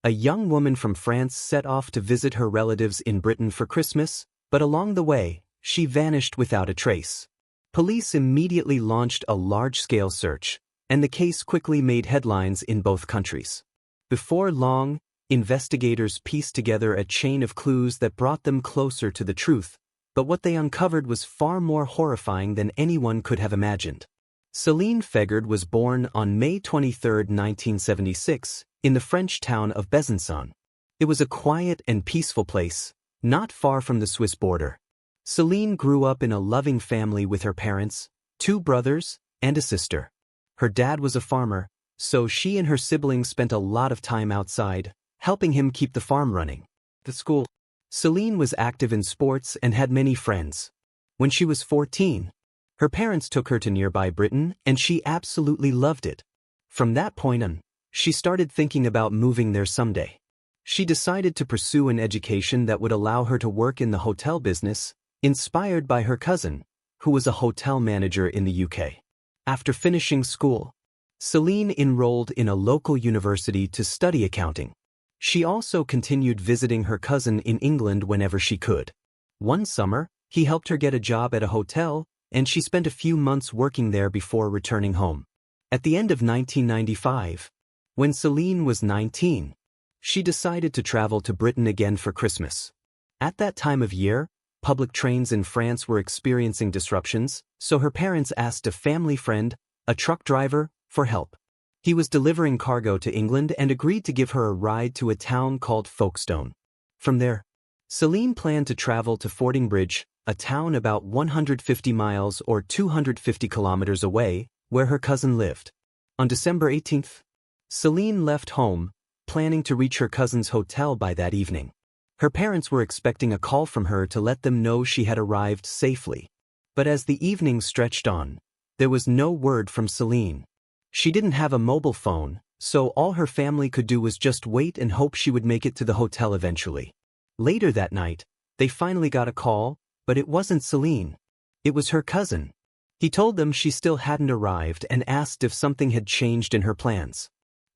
A young woman from France set off to visit her relatives in Britain for Christmas, but along the way, she vanished without a trace. Police immediately launched a large-scale search, and the case quickly made headlines in both countries. Before long, investigators pieced together a chain of clues that brought them closer to the truth, but what they uncovered was far more horrifying than anyone could have imagined. Céline Fegard was born on May 23, 1976, in the French town of Besançon. It was a quiet and peaceful place, not far from the Swiss border. Céline grew up in a loving family with her parents, 2 brothers, and a sister. Her dad was a farmer, so she and her siblings spent a lot of time outside, helping him keep the farm running. At school, Céline was active in sports and had many friends. When she was 14, her parents took her to nearby Britain, and she absolutely loved it. From that point on, she started thinking about moving there someday. She decided to pursue an education that would allow her to work in the hotel business, inspired by her cousin, who was a hotel manager in the UK. After finishing school, Céline enrolled in a local university to study accounting. She also continued visiting her cousin in England whenever she could. One summer, he helped her get a job at a hotel, and she spent a few months working there before returning home. At the end of 1995, when Céline was 19, she decided to travel to Britain again for Christmas. At that time of year, public trains in France were experiencing disruptions, so her parents asked a family friend, a truck driver, for help. He was delivering cargo to England and agreed to give her a ride to a town called Folkestone. From there, Céline planned to travel to Fordingbridge, a town about 150 miles or 250 kilometers away, where her cousin lived. On December 18th, Céline left home, planning to reach her cousin's hotel by that evening. Her parents were expecting a call from her to let them know she had arrived safely. But as the evening stretched on, there was no word from Céline. She didn't have a mobile phone, so all her family could do was just wait and hope she would make it to the hotel eventually. Later that night, they finally got a call, but it wasn't Céline. It was her cousin. He told them she still hadn't arrived and asked if something had changed in her plans.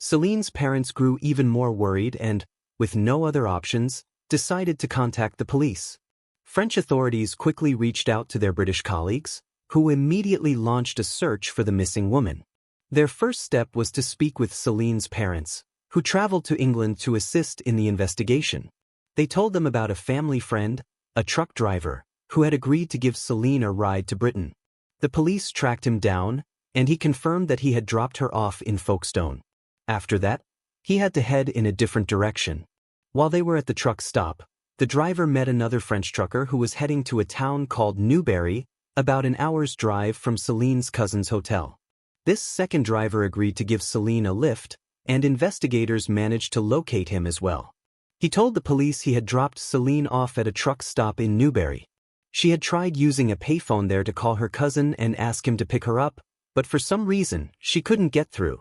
Céline's parents grew even more worried and, with no other options, decided to contact the police. French authorities quickly reached out to their British colleagues, who immediately launched a search for the missing woman. Their first step was to speak with Céline's parents, who traveled to England to assist in the investigation. They told them about a family friend, a truck driver, who had agreed to give Céline a ride to Britain. The police tracked him down, and he confirmed that he had dropped her off in Folkestone. After that, he had to head in a different direction. While they were at the truck stop, the driver met another French trucker who was heading to a town called Newbury, about an hour's drive from Céline's cousin's hotel. This second driver agreed to give Céline a lift, and investigators managed to locate him as well. He told the police he had dropped Céline off at a truck stop in Newbury. She had tried using a payphone there to call her cousin and ask him to pick her up, but for some reason, she couldn't get through.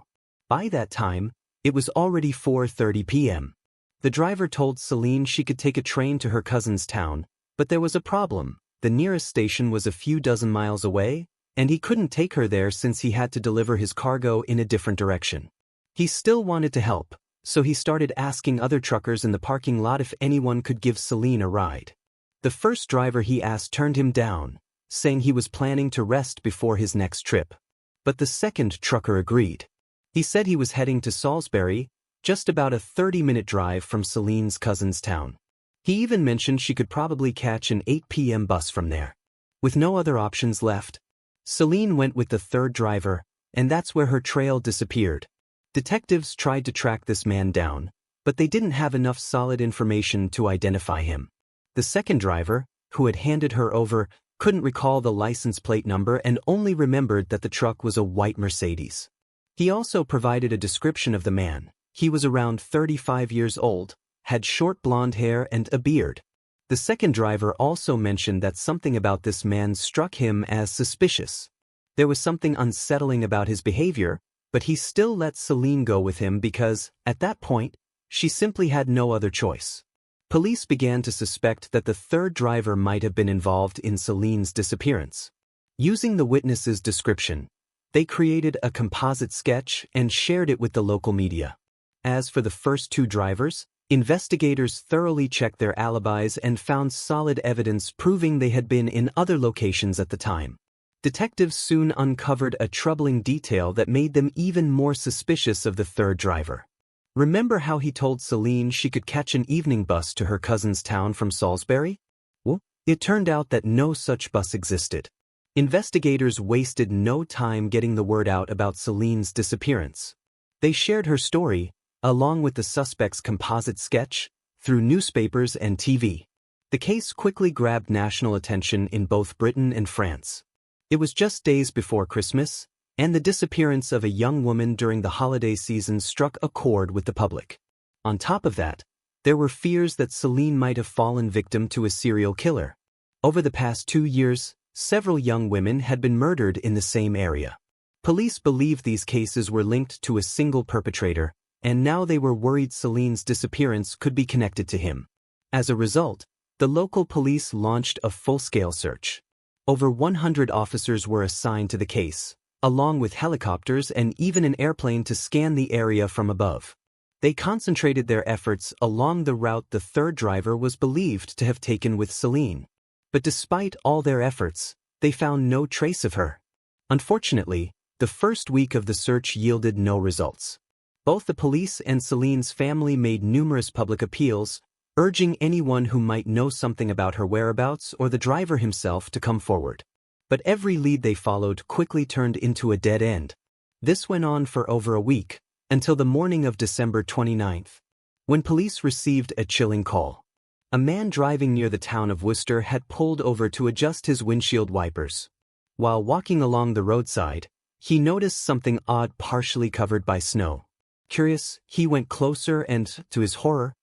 By that time, it was already 4:30 p.m. The driver told Céline she could take a train to her cousin's town, but there was a problem. The nearest station was a few dozen miles away, and he couldn't take her there since he had to deliver his cargo in a different direction. He still wanted to help, so he started asking other truckers in the parking lot if anyone could give Céline a ride. The first driver he asked turned him down, saying he was planning to rest before his next trip. But the second trucker agreed. He said he was heading to Salisbury, just about a 30-minute drive from Céline's cousin's town. He even mentioned she could probably catch an 8 p.m. bus from there. With no other options left, Céline went with the third driver, and that's where her trail disappeared. Detectives tried to track this man down, but they didn't have enough solid information to identify him. The second driver, who had handed her over, couldn't recall the license plate number and only remembered that the truck was a white Mercedes. He also provided a description of the man. He was around 35 years old, had short blonde hair and a beard. The second driver also mentioned that something about this man struck him as suspicious. There was something unsettling about his behavior, but he still let Céline go with him because, at that point, she simply had no other choice. Police began to suspect that the third driver might have been involved in Céline's disappearance. Using the witness's description, they created a composite sketch and shared it with the local media. As for the first two drivers, investigators thoroughly checked their alibis and found solid evidence proving they had been in other locations at the time. Detectives soon uncovered a troubling detail that made them even more suspicious of the third driver. Remember how he told Celine she could catch an evening bus to her cousin's town from Salisbury? Well, it turned out that no such bus existed. Investigators wasted no time getting the word out about Celine's disappearance. They shared her story, along with the suspect's composite sketch, through newspapers and TV. The case quickly grabbed national attention in both Britain and France. It was just days before Christmas, and the disappearance of a young woman during the holiday season struck a chord with the public. On top of that, there were fears that Celine might have fallen victim to a serial killer. Over the past 2 years, several young women had been murdered in the same area. Police believed these cases were linked to a single perpetrator, and now they were worried Celine's disappearance could be connected to him. As a result, the local police launched a full-scale search. Over 100 officers were assigned to the case, along with helicopters and even an airplane to scan the area from above. They concentrated their efforts along the route the third driver was believed to have taken with Celine. But despite all their efforts, they found no trace of her. Unfortunately, the first week of the search yielded no results. Both the police and Celine's family made numerous public appeals, urging anyone who might know something about her whereabouts or the driver himself to come forward. But every lead they followed quickly turned into a dead end. This went on for over a week, until the morning of December 29th, when police received a chilling call. A man driving near the town of Worcester had pulled over to adjust his windshield wipers. While walking along the roadside, he noticed something odd partially covered by snow. Curious, he went closer and, to his horror,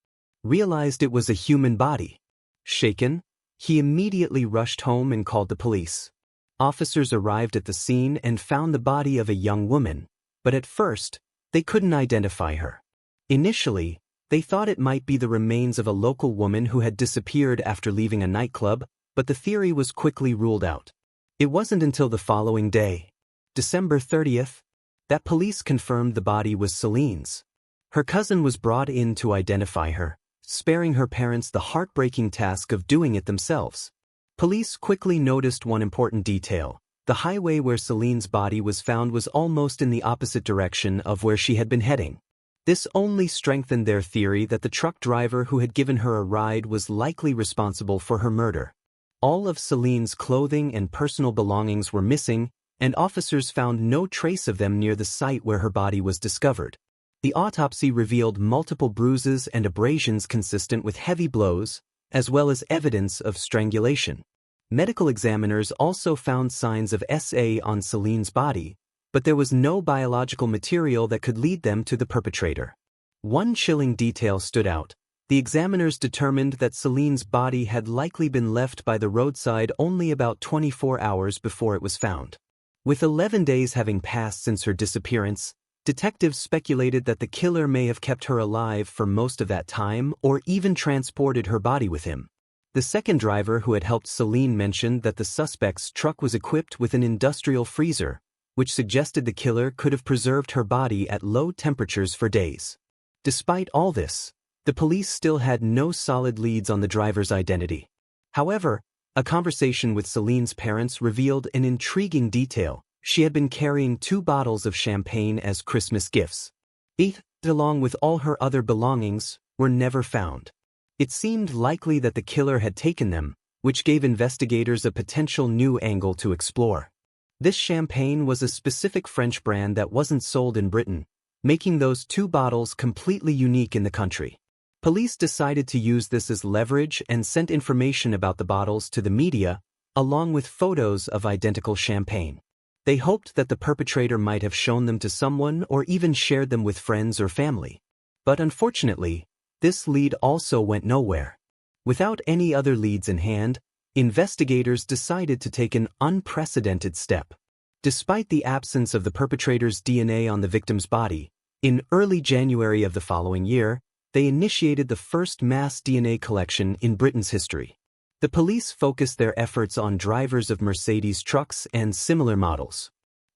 realized it was a human body. Shaken, he immediately rushed home and called the police. Officers arrived at the scene and found the body of a young woman, but at first, they couldn't identify her. Initially, they thought it might be the remains of a local woman who had disappeared after leaving a nightclub, but the theory was quickly ruled out. It wasn't until the following day, December 30th, that police confirmed the body was Celine's. Her cousin was brought in to identify her, sparing her parents the heartbreaking task of doing it themselves. Police quickly noticed one important detail. The highway where Celine's body was found was almost in the opposite direction of where she had been heading. This only strengthened their theory that the truck driver who had given her a ride was likely responsible for her murder. All of Celine's clothing and personal belongings were missing, and officers found no trace of them near the site where her body was discovered. The autopsy revealed multiple bruises and abrasions consistent with heavy blows, as well as evidence of strangulation. Medical examiners also found signs of SA on Celine's body, but there was no biological material that could lead them to the perpetrator. One chilling detail stood out. The examiners determined that Celine's body had likely been left by the roadside only about 24 hours before it was found. With 11 days having passed since her disappearance, detectives speculated that the killer may have kept her alive for most of that time or even transported her body with him. The second driver who had helped Celine mentioned that the suspect's truck was equipped with an industrial freezer, which suggested the killer could have preserved her body at low temperatures for days. Despite all this, the police still had no solid leads on the driver's identity. However, a conversation with Celine's parents revealed an intriguing detail. She had been carrying 2 bottles of champagne as Christmas gifts. These, along with all her other belongings, were never found. It seemed likely that the killer had taken them, which gave investigators a potential new angle to explore. This champagne was a specific French brand that wasn't sold in Britain, making those 2 bottles completely unique in the country. Police decided to use this as leverage and sent information about the bottles to the media, along with photos of identical champagne. They hoped that the perpetrator might have shown them to someone or even shared them with friends or family. But unfortunately, this lead also went nowhere. Without any other leads in hand, investigators decided to take an unprecedented step. Despite the absence of the perpetrator's DNA on the victim's body, in early January of the following year, they initiated the first mass DNA collection in Britain's history. The police focused their efforts on drivers of Mercedes trucks and similar models.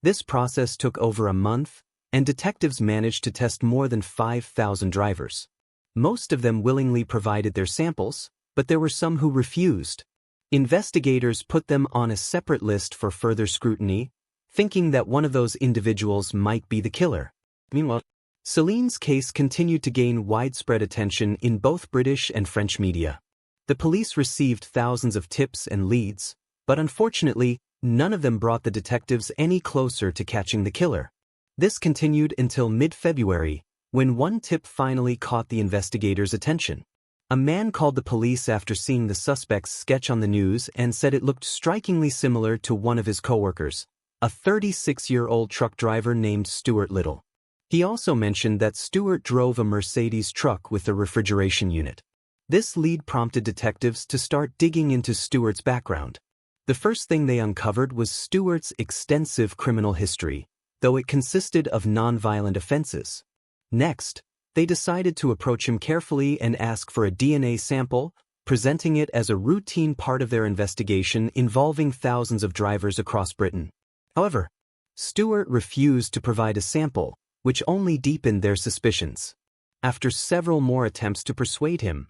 This process took over a month, and detectives managed to test more than 5,000 drivers. Most of them willingly provided their samples, but there were some who refused. Investigators put them on a separate list for further scrutiny, thinking that one of those individuals might be the killer. Meanwhile, Celine's case continued to gain widespread attention in both British and French media. The police received thousands of tips and leads, but unfortunately, none of them brought the detectives any closer to catching the killer. This continued until mid-February, when one tip finally caught the investigators' attention. A man called the police after seeing the suspect's sketch on the news and said it looked strikingly similar to one of his coworkers, a 36-year-old truck driver named Stuart Little. He also mentioned that Stuart drove a Mercedes truck with a refrigeration unit. This lead prompted detectives to start digging into Stuart's background. The first thing they uncovered was Stuart's extensive criminal history, though it consisted of non-violent offenses. Next, they decided to approach him carefully and ask for a DNA sample, presenting it as a routine part of their investigation involving thousands of drivers across Britain. However, Stuart refused to provide a sample, which only deepened their suspicions. After several more attempts to persuade him,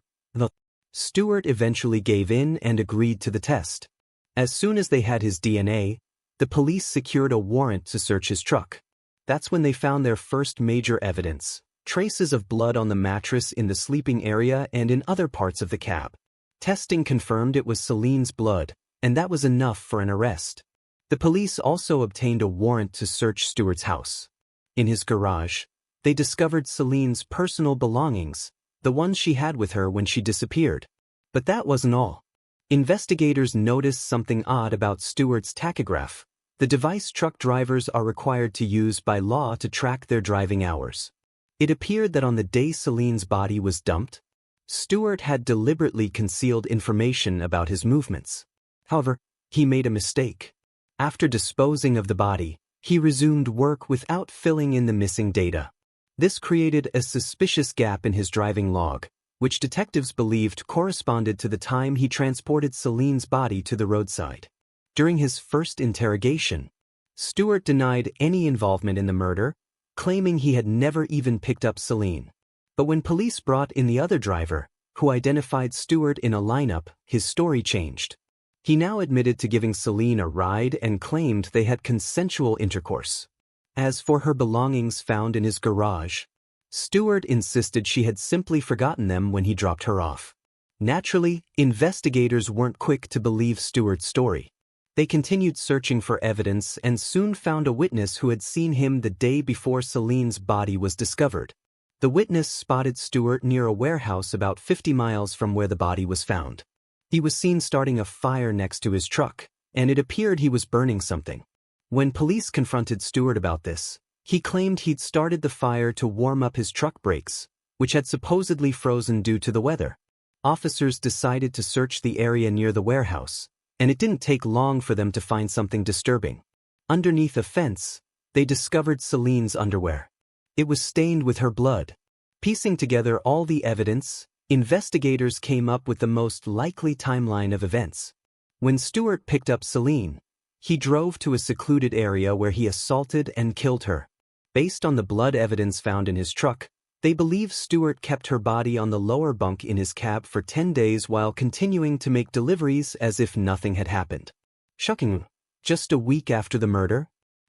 Stuart eventually gave in and agreed to the test. As soon as they had his DNA, the police secured a warrant to search his truck. That's when they found their first major evidence: traces of blood on the mattress in the sleeping area and in other parts of the cab. Testing confirmed it was Celine's blood, and that was enough for an arrest. The police also obtained a warrant to search Stuart's house. In his garage, they discovered Celine's personal belongings, the ones she had with her when she disappeared. But that wasn't all. Investigators noticed something odd about Stuart's tachograph, the device truck drivers are required to use by law to track their driving hours. It appeared that on the day Celine's body was dumped, Stuart had deliberately concealed information about his movements. However, he made a mistake. After disposing of the body, he resumed work without filling in the missing data. This created a suspicious gap in his driving log, which detectives believed corresponded to the time he transported Celine's body to the roadside. During his first interrogation, Stuart denied any involvement in the murder, claiming he had never even picked up Celine. But when police brought in the other driver, who identified Stuart in a lineup, his story changed. He now admitted to giving Celine a ride and claimed they had consensual intercourse. As for her belongings found in his garage, Stuart insisted she had simply forgotten them when he dropped her off. Naturally, investigators weren't quick to believe Stuart's story. They continued searching for evidence and soon found a witness who had seen him the day before Celine's body was discovered. The witness spotted Stuart near a warehouse about 50 miles from where the body was found. He was seen starting a fire next to his truck, and it appeared he was burning something. When police confronted Stuart about this, he claimed he'd started the fire to warm up his truck brakes, which had supposedly frozen due to the weather. Officers decided to search the area near the warehouse, and it didn't take long for them to find something disturbing. Underneath a fence, they discovered Celine's underwear. It was stained with her blood. Piecing together all the evidence, investigators came up with the most likely timeline of events. When Stuart picked up Celine, he drove to a secluded area where he assaulted and killed her. Based on the blood evidence found in his truck, they believe Stuart kept her body on the lower bunk in his cab for 10 days while continuing to make deliveries as if nothing had happened. Shockingly, just a week after the murder,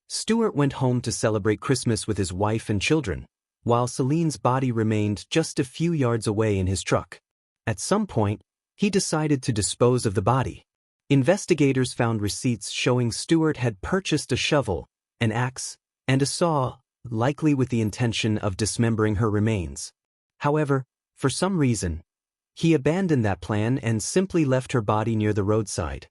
Stuart went home to celebrate Christmas with his wife and children, while Celine's body remained just a few yards away in his truck. At some point, he decided to dispose of the body. Investigators found receipts showing Stuart had purchased a shovel, an axe, and a saw, likely with the intention of dismembering her remains. However, for some reason, he abandoned that plan and simply left her body near the roadside.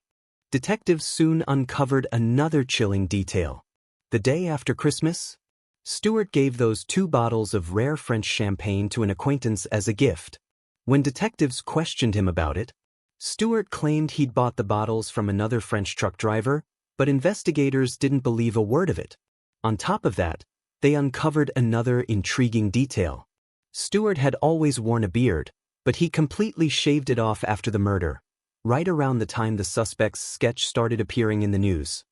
Detectives soon uncovered another chilling detail. The day after Christmas, Stuart gave those 2 bottles of rare French champagne to an acquaintance as a gift. When detectives questioned him about it, Stuart claimed he'd bought the bottles from another French truck driver, but investigators didn't believe a word of it. On top of that, they uncovered another intriguing detail. Stuart had always worn a beard, but he completely shaved it off after the murder, right around the time the suspect's sketch started appearing in the news.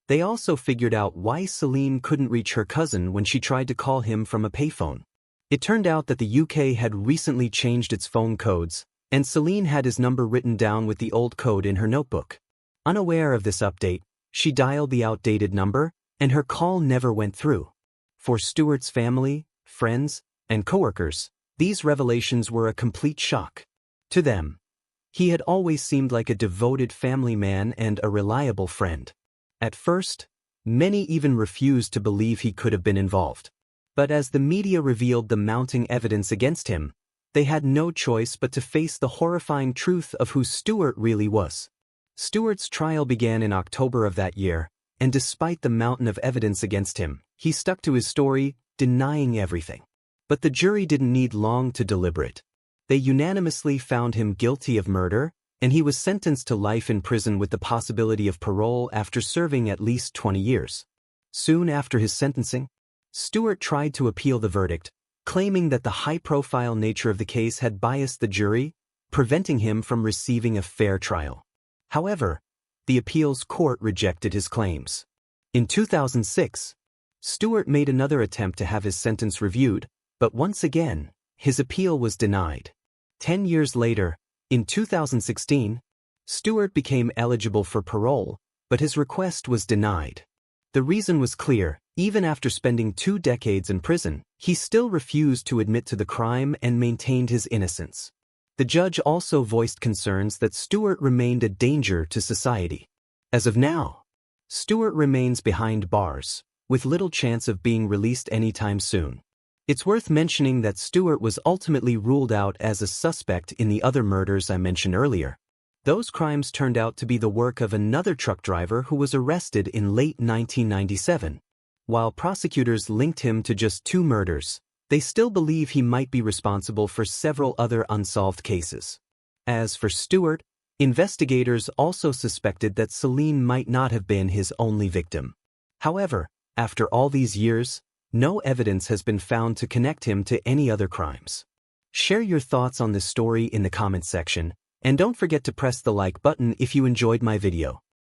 They also figured out why Celine couldn't reach her cousin when she tried to call him from a payphone. It turned out that the UK had recently changed its phone codes, and Celine had his number written down with the old code in her notebook. Unaware of this update, she dialed the outdated number, and her call never went through. For Stuart's family, friends, and coworkers, these revelations were a complete shock. To them, he had always seemed like a devoted family man and a reliable friend. At first, many even refused to believe he could have been involved. But as the media revealed the mounting evidence against him, they had no choice but to face the horrifying truth of who Stuart really was. Stuart's trial began in October of that year, and despite the mountain of evidence against him, he stuck to his story, denying everything. But the jury didn't need long to deliberate. They unanimously found him guilty of murder, and he was sentenced to life in prison with the possibility of parole after serving at least 20 years. Soon after his sentencing, Stuart tried to appeal the verdict, claiming that the high-profile nature of the case had biased the jury, preventing him from receiving a fair trial. However, the appeals court rejected his claims. In 2006, Stuart made another attempt to have his sentence reviewed, but once again, his appeal was denied. 10 years later, in 2016, Stuart became eligible for parole, but his request was denied. The reason was clear: even after spending 2 decades in prison, he still refused to admit to the crime and maintained his innocence. The judge also voiced concerns that Stuart remained a danger to society. As of now, Stuart remains behind bars, with little chance of being released anytime soon. It's worth mentioning that Stuart was ultimately ruled out as a suspect in the other murders I mentioned earlier. Those crimes turned out to be the work of another truck driver who was arrested in late 1997. While prosecutors linked him to just 2 murders, they still believe he might be responsible for several other unsolved cases. As for Stuart, investigators also suspected that Celine might not have been his only victim. However, after all these years, no evidence has been found to connect him to any other crimes. Share your thoughts on this story in the comments section, and don't forget to press the like button if you enjoyed my video.